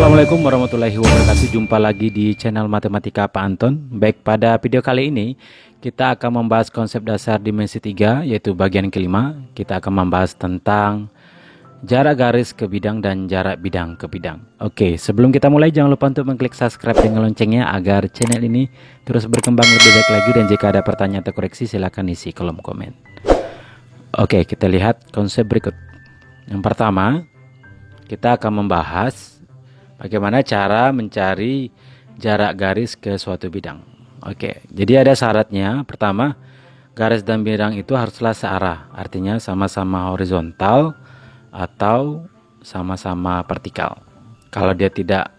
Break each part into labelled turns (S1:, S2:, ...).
S1: Assalamualaikum warahmatullahi wabarakatuh. Jumpa lagi di channel Matematika Pak Anton. Baik, pada video kali ini kita akan membahas konsep dasar dimensi 3, yaitu bagian kelima. Kita akan membahas tentang jarak garis ke bidang dan jarak bidang ke bidang. Oke, sebelum kita mulai jangan lupa untuk mengklik subscribe dengan loncengnya agar channel ini terus berkembang lebih baik lagi, dan jika ada pertanyaan atau koreksi silahkan isi kolom komen. Oke, kita lihat konsep berikut. Yang pertama, kita akan membahas bagaimana cara mencari jarak garis ke suatu bidang. Oke, jadi ada syaratnya. Pertama, garis dan bidang itu haruslah searah, artinya sama-sama horizontal atau sama-sama vertikal. Kalau dia tidak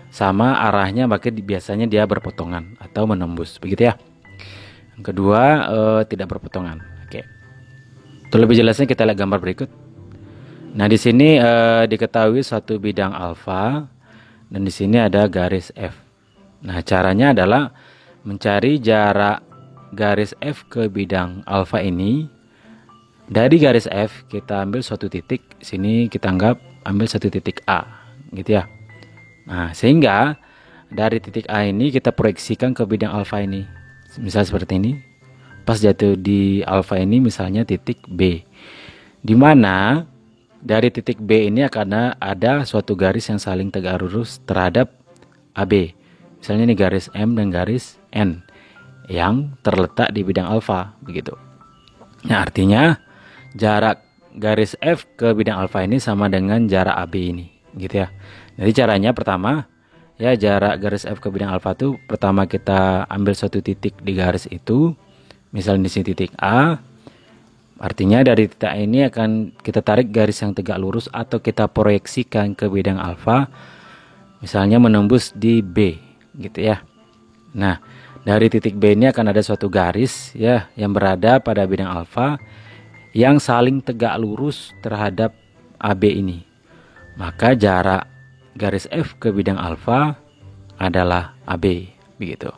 S1: sama arahnya, maka biasanya dia berpotongan atau menembus, begitu ya. Yang kedua, tidak berpotongan. Oke, untuk lebih jelasnya kita lihat gambar berikut. Nah, di sini diketahui suatu bidang alfa dan di sini ada garis F. Nah, caranya adalah mencari jarak garis F ke bidang alfa ini. Dari garis F kita ambil suatu titik, sini kita ambil satu titik A, gitu ya. Nah, sehingga dari titik A ini kita proyeksikan ke bidang alfa ini. Misal seperti ini. Pas jatuh di alfa ini misalnya titik B. Di mana dari titik B ini akan ada suatu garis yang saling tegak lurus terhadap AB. Misalnya ini garis M dan garis N yang terletak di bidang alfa, begitu. Nah, artinya jarak garis F ke bidang alfa ini sama dengan jarak AB ini, gitu ya. Jadi caranya pertama, ya, jarak garis F ke bidang alfa itu pertama kita ambil suatu titik di garis itu. Misalnya di sini titik A. Artinya dari titik A ini akan kita tarik garis yang tegak lurus atau kita proyeksikan ke bidang alfa, misalnya menembus di B, gitu ya. Nah, dari titik B ini akan ada suatu garis ya yang berada pada bidang alfa yang saling tegak lurus terhadap AB ini. Maka jarak garis F ke bidang alfa adalah AB, begitu.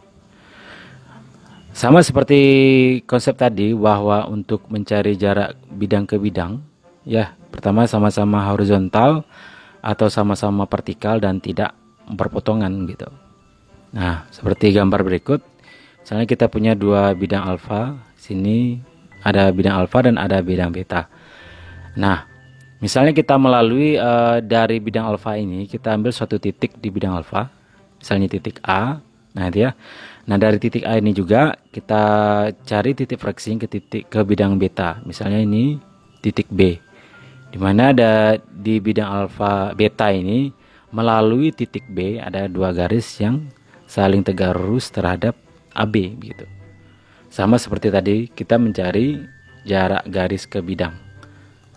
S1: Sama seperti konsep tadi, bahwa untuk mencari jarak bidang ke bidang, ya, pertama sama-sama horizontal atau sama-sama vertikal dan tidak berpotongan, gitu. Nah, seperti gambar berikut. Misalnya kita punya dua bidang alfa, sini ada bidang alfa dan ada bidang beta. Nah, misalnya kita melalui dari bidang alfa ini, kita ambil suatu titik di bidang alfa, misalnya titik A. Nah, itu ya. Nah, dari titik A ini juga kita cari titik fraksi ke bidang beta. Misalnya ini titik B. Di mana ada di bidang alfa beta ini melalui titik B ada dua garis yang saling tegak lurus terhadap AB, begitu. Sama seperti tadi kita mencari jarak garis ke bidang.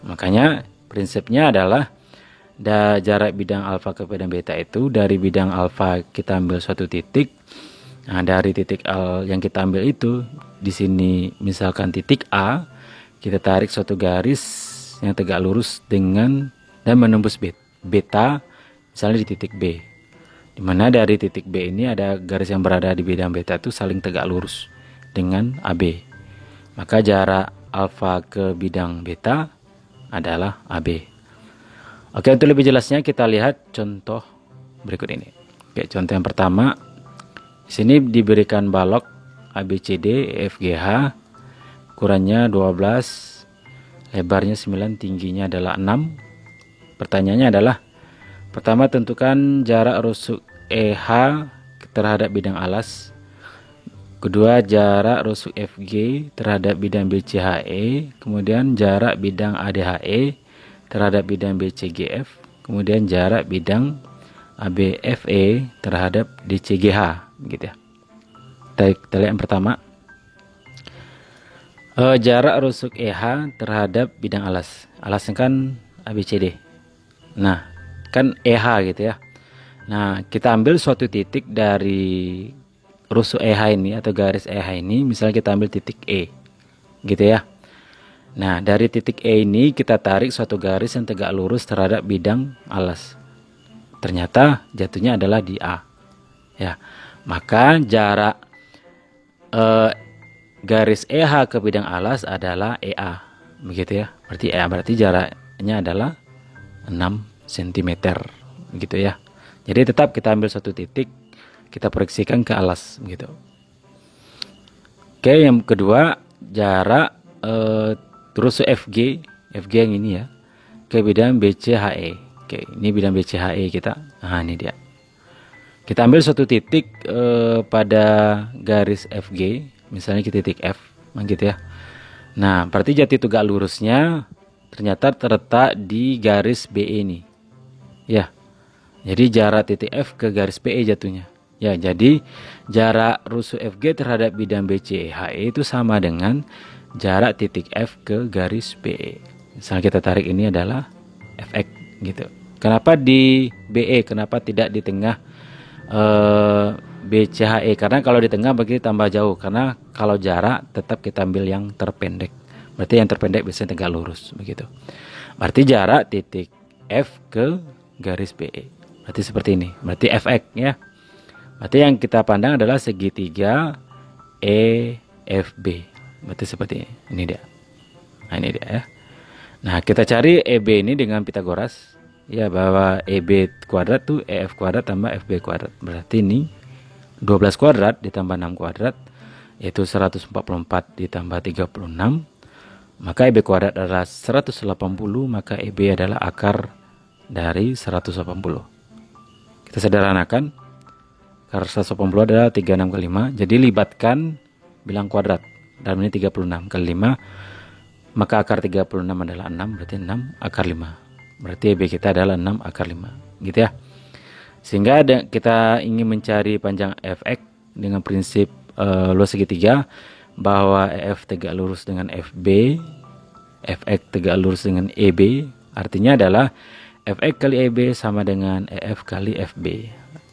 S1: Makanya prinsipnya adalah jarak bidang alfa ke bidang beta itu dari bidang alfa kita ambil suatu titik. Nah, dari titik A yang kita ambil itu, di sini misalkan titik A, kita tarik suatu garis yang tegak lurus dengan dan menembus beta, misalnya di titik B. Dimana dari titik B ini ada garis yang berada di bidang beta itu saling tegak lurus dengan AB. Maka jarak alfa ke bidang beta adalah AB. Oke, untuk lebih jelasnya kita lihat contoh berikut ini. Oke, contoh yang pertama. Di sini diberikan balok ABCD EFGH, ukurannya 12, lebarnya 9, tingginya adalah 6. Pertanyaannya adalah, pertama tentukan jarak rusuk EH terhadap bidang alas. Kedua, jarak rusuk FG terhadap bidang BCHE. Kemudian jarak bidang ADHE terhadap bidang BCGF. Kemudian jarak bidang ABFE terhadap DCGH, gitu ya. Kita lihat yang pertama, jarak rusuk EH terhadap bidang alas. Alasnya kan ABCD. Nah, kan EH, gitu ya. Nah, kita ambil suatu titik dari rusuk EH ini atau garis EH ini, misalnya kita ambil titik E, gitu ya. Nah, dari titik E ini kita tarik suatu garis yang tegak lurus terhadap bidang alas. Ternyata jatuhnya adalah di A, ya. Maka jarak garis EH ke bidang alas adalah EA, begitu ya. Berarti jaraknya adalah 6 cm, gitu ya. Jadi tetap kita ambil satu titik, kita proyeksikan ke alas gitu. Oke, yang kedua jarak rusuk FG yang ini ya, ke bidang BCHE. Oke, ini bidang BCHE kita. Nah, ini dia. Kita ambil suatu titik pada garis FG, misalnya ke titik F, gitu ya. Nah, berarti jati tegak lurusnya ternyata terletak di garis BE ini. Ya. Jadi jarak titik F ke garis BE jatuhnya. Ya, jadi jarak rusuk FG terhadap bidang BCHE itu sama dengan jarak titik F ke garis BE. Misalnya kita tarik ini adalah Fx gitu. Kenapa di BE? Kenapa tidak di tengah BCHE? Karena kalau di tengah bagi tambah jauh. Karena kalau jarak tetap kita ambil yang terpendek. Berarti yang terpendek biasanya tegak lurus begitu. Berarti jarak titik F ke garis BE. Berarti seperti ini. Berarti Fx ya. Berarti yang kita pandang adalah segitiga EFB. Berarti seperti ini. Ini dia. Nah, ini dia ya. Nah, kita cari EB ini dengan Pitagoras. Ya, bahwa EB kuadrat tuh EF kuadrat tambah FB kuadrat. Berarti ini 12 kuadrat ditambah 6 kuadrat, yaitu 144 ditambah 36. Maka EB kuadrat adalah 180, maka EB adalah akar dari 180. Kita sederhanakan. Akar 180 adalah 36 kali 5. Jadi libatkan bilang kuadrat. Dalam ini 36 kali 5. Maka akar 36 adalah 6. Berarti 6 akar 5. Berarti EB kita adalah 6 akar 5. Gitu ya. Sehingga kita ingin mencari panjang Fx dengan prinsip luas segitiga. Bahwa EF tegak lurus dengan FB. Fx tegak lurus dengan EB. Artinya adalah Fx kali EB sama dengan EF kali FB.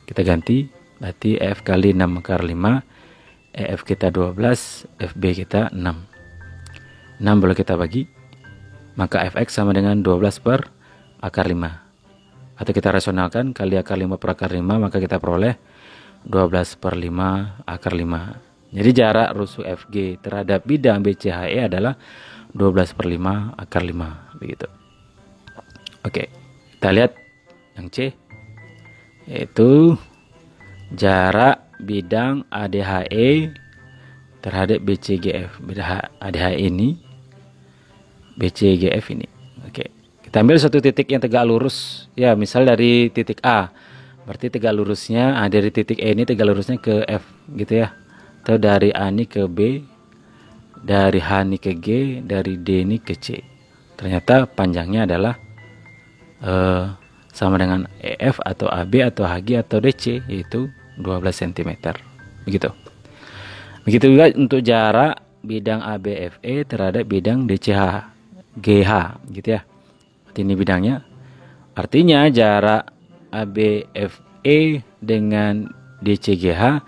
S1: Kita ganti. Berarti EF kali 6 akar 5. EF kita 12, FB kita 6. 6 boleh kita bagi. Maka Fx sama dengan 12 per akar 5. Atau kita rasionalkan kali akar 5 per akar 5. Maka kita peroleh 12 per 5 akar 5. Jadi jarak rusuk FG terhadap bidang BCHE adalah 12 per 5 akar 5. Begitu. Oke. Kita lihat yang C. Yaitu jarak bidang ADHE terhadap BCGF. Bidang ADHE ini, BCGF ini. Oke. Kita ambil satu titik yang tegak lurus. Ya, misal dari titik A. Berarti tegak lurusnya, dari titik E ini tegak lurusnya ke F. Gitu ya. Atau dari A ini ke B. Dari H ini ke G. Dari D ini ke C. Ternyata panjangnya adalah sama dengan EF atau AB atau HG atau DC, yaitu 12 cm. Begitu. Begitu juga untuk jarak bidang ABFE terhadap bidang DCH GH gitu ya. Ini bidangnya. Artinya jarak ABFE dengan DCGH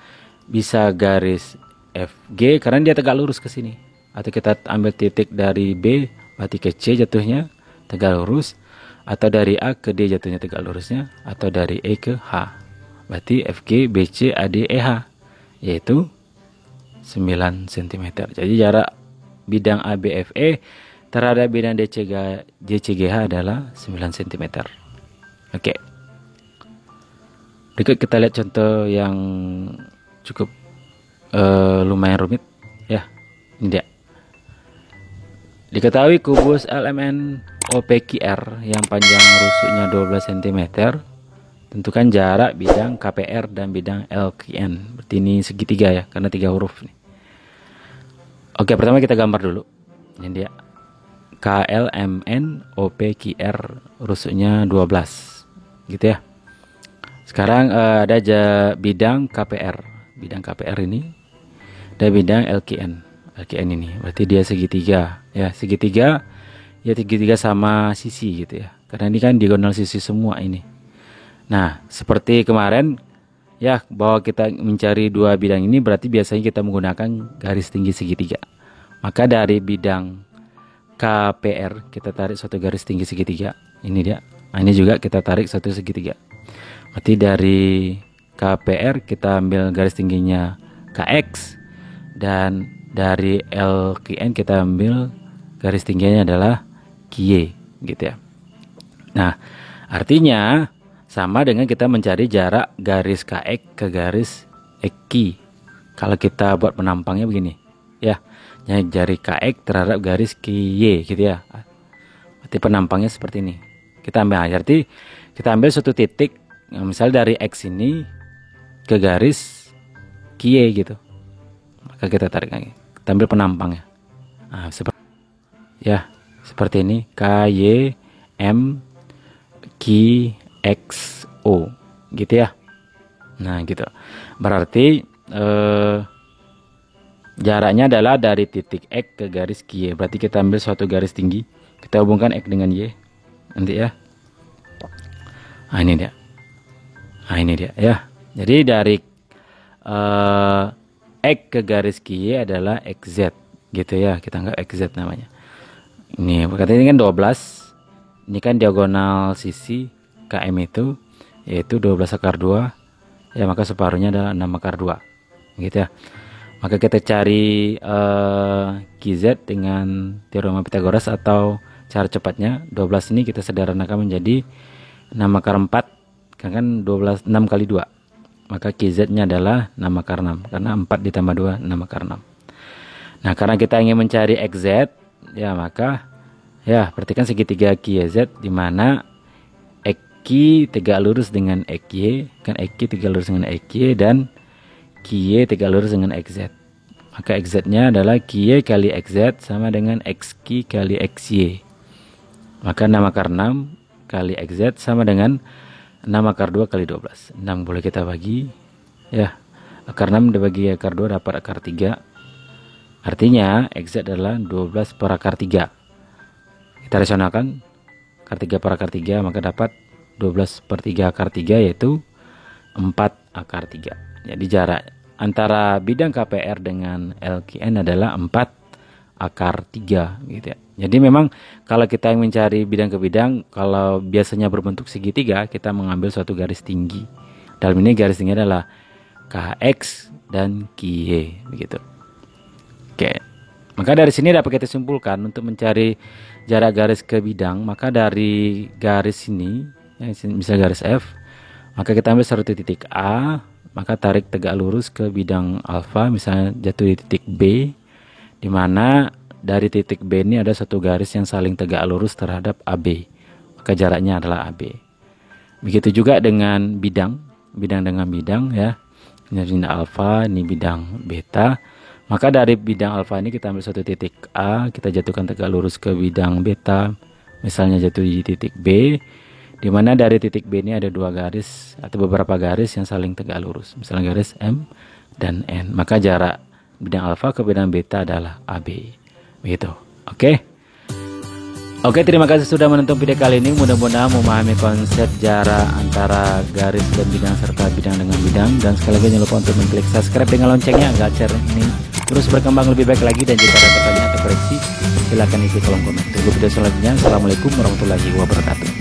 S1: bisa garis FG karena dia tegak lurus ke sini. Atau kita ambil titik dari B berarti ke C jatuhnya tegak lurus, atau dari A ke D jatuhnya tegak lurusnya, atau dari E ke H. Berarti FG, BC, AD, EH yaitu 9 cm. Jadi jarak bidang ABFE terhadap bidang DCGH adalah 9 cm. Oke. Berikut kita lihat contoh yang cukup lumayan rumit ya. Ini dia. Diketahui kubus LMN OPQR yang panjang rusuknya 12 cm. Tentukan jarak bidang KPR dan bidang LQN. Berarti ini segitiga ya, karena 3 huruf nih. Oke, pertama kita gambar dulu. Ini dia. KLMN OPQR rusuknya 12. Gitu ya. Sekarang ada bidang KPR. Bidang KPR ini. Ada bidang LQN. LQN ini. Berarti dia segitiga. Ya, segitiga. Ya, segitiga sama sisi gitu ya. Karena ini kan diagonal sisi semua ini. Nah, seperti kemarin ya, bahwa kita mencari dua bidang ini berarti biasanya kita menggunakan garis tinggi segitiga. Maka dari bidang KPR kita tarik suatu garis tinggi segitiga. Ini dia. Nah, ini juga kita tarik satu segitiga. Berarti dari KPR kita ambil garis tingginya KX, dan dari LQN kita ambil garis tingginya adalah QY gitu ya. Nah, artinya sama dengan kita mencari jarak garis KX ke garis XY. Kalau kita buat penampangnya begini, ya, jari KX terhadap garis KY gitu ya. Berarti penampangnya seperti ini. Kita ambil, berarti kita ambil suatu titik, misal dari X ini ke garis KY gitu. Maka kita tarik lagi, kita ambil penampangnya. Nah, seperti ini, KY M Q X O gitu ya. Nah gitu, berarti jaraknya adalah dari titik X ke garis Y. Berarti kita ambil suatu garis tinggi, kita hubungkan X dengan Y nanti ya. Nah ini dia, ya. Jadi dari X ke garis Y adalah XZ gitu ya, kita anggap XZ namanya. Ini berarti ini kan 12, ini kan diagonal sisi KM itu yaitu 12 akar 2 ya, maka separuhnya adalah 6 akar 2 gitu ya. Maka kita cari QZ dengan teorema Pythagoras, atau cara cepatnya 12 ini kita sederhanakan menjadi 6 akar 4, kan 12, 6 kali 2, maka QZ nya adalah 6 akar 6, karena 4 ditambah 2 6 akar 6. Nah karena kita ingin mencari XZ ya, maka ya perhatikan segitiga QZ di mana XY tegak lurus dengan XY, kan XY tegak lurus dengan XY dan QY tegak lurus dengan XZ. Maka XZ-nya adalah QY kali XZ sama dengan XY kali XY. Maka 6 akar 6 kali XZ sama dengan 6 akar 2 kali 12. 6 boleh kita bagi ya. Akar 6 dibagi akar 2 dapat akar 3. Artinya XZ adalah 12 per akar 3. Kita rasionalkan akar 3 per akar 3, maka dapat 12 per 3 akar 3 yaitu 4 akar 3. Jadi jarak antara bidang KPR dengan LQN adalah 4 akar 3 gitu ya. Jadi memang kalau kita yang mencari bidang ke bidang, kalau biasanya berbentuk segitiga, kita mengambil suatu garis tinggi. Dalam ini garis tinggi adalah KX dan QY begitu. Oke. Maka dari sini dapat kita simpulkan untuk mencari jarak garis ke bidang, maka dari garis ini ya, misal garis F, maka kita ambil satu titik A, maka tarik tegak lurus ke bidang alfa, misalnya jatuh di titik B, di mana dari titik B ini ada satu garis yang saling tegak lurus terhadap AB, maka jaraknya adalah AB. Begitu juga dengan bidang dengan bidang ya, ini bidang alfa, ini bidang beta. Maka dari bidang alfa ini kita ambil satu titik A, kita jatuhkan tegak lurus ke bidang beta, misalnya jatuh di titik B, di mana dari titik B ini ada dua garis atau beberapa garis yang saling tegak lurus, misalnya garis M dan N. Maka jarak bidang alfa ke bidang beta adalah AB. Begitu. Oke, terima kasih sudah menonton video kali ini. Mudah-mudahan memahami konsep jarak antara garis dan bidang serta bidang dengan bidang. Dan sekali lagi jangan lupa untuk mengklik subscribe dengan loncengnya agar channel ini terus berkembang lebih baik lagi. Dan jika ada pertanyaan atau koreksi, silahkan isi kolom komen. Tunggu video selanjutnya. Assalamualaikum warahmatullahi wabarakatuh.